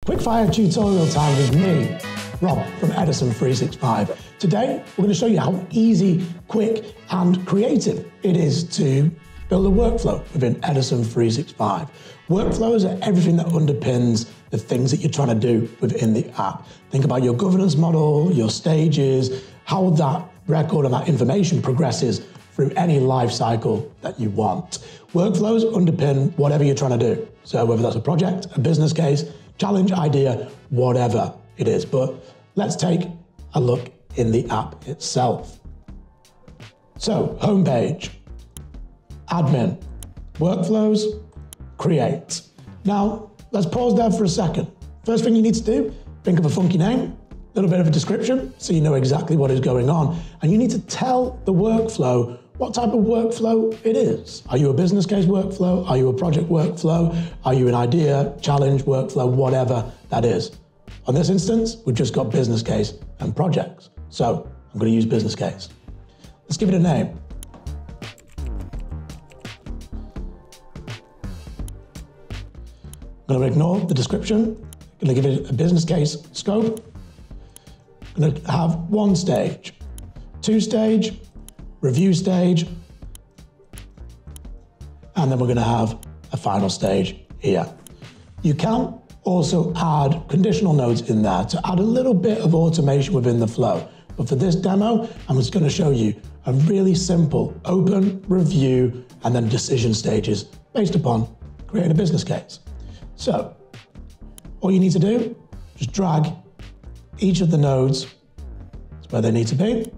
Quickfire tutorial time with me, Rob from edison365. Today, we're going to show you how easy, quick, and creative it is to build a workflow within edison365. Workflows are everything that underpins the things that you're trying to do within the app. Think about your governance model, your stages, how that record and that information progresses through any life cycle that you want. Workflows underpin whatever you're trying to do. So whether that's a project, a business case, challenge, idea, whatever it is. But let's take a look in the app itself. So, homepage, admin, workflows, create. Now, let's pause there for a second. First thing you need to do, think of a funky name, a little bit of a description, so you know exactly what is going on. And you need to tell the workflow what type of workflow it is. Are you a business case workflow? Are you a project workflow? Are you an idea, challenge workflow, whatever that is? On this instance, we've just got business case and projects. So I'm going to use business case. Let's give it a name. I'm going to ignore the description. I'm going to give it a business case scope. I'm going to have 1 stage, 2 stage, review stage, and then we're going to have a final stage here. You can also add conditional nodes in there to add a little bit of automation within the flow. But for this demo, I'm just going to show you a really simple open, review, and then decision stages based upon creating a business case. So all you need to do, just drag each of the nodes to where they need to be.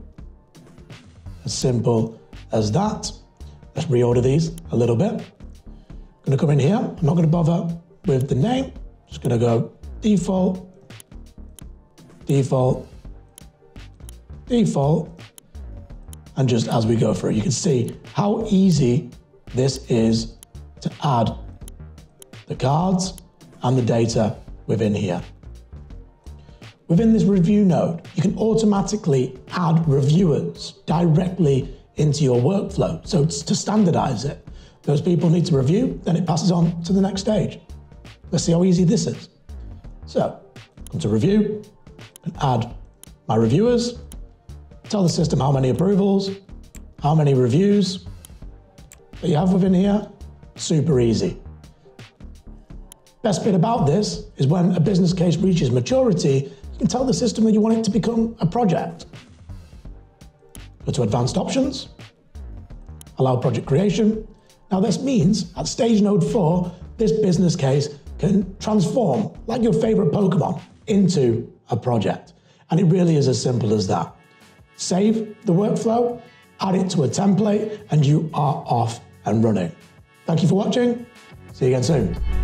As simple as that. Let's reorder these a little bit. I'm going to come in here. I'm not going to bother with the name. Just going to go default, default, default. And just as we go through, you can see how easy this is to add the cards and the data within here. Within this review node, you can automatically add reviewers directly into your workflow. So it's to standardize it. Those people need to review, then it passes on to the next stage. Let's see how easy this is. So, come to review, and add my reviewers, tell the system how many approvals, how many reviews that you have within here. Super easy. Best bit about this is when a business case reaches maturity, you can tell the system that you want it to become a project. Go to advanced options, allow project creation. Now this means at stage node 4, this business case can transform, like your favorite Pokemon, into a project. And it really is as simple as that. Save the workflow, add it to a template, and you are off and running. Thank you for watching. See you again soon.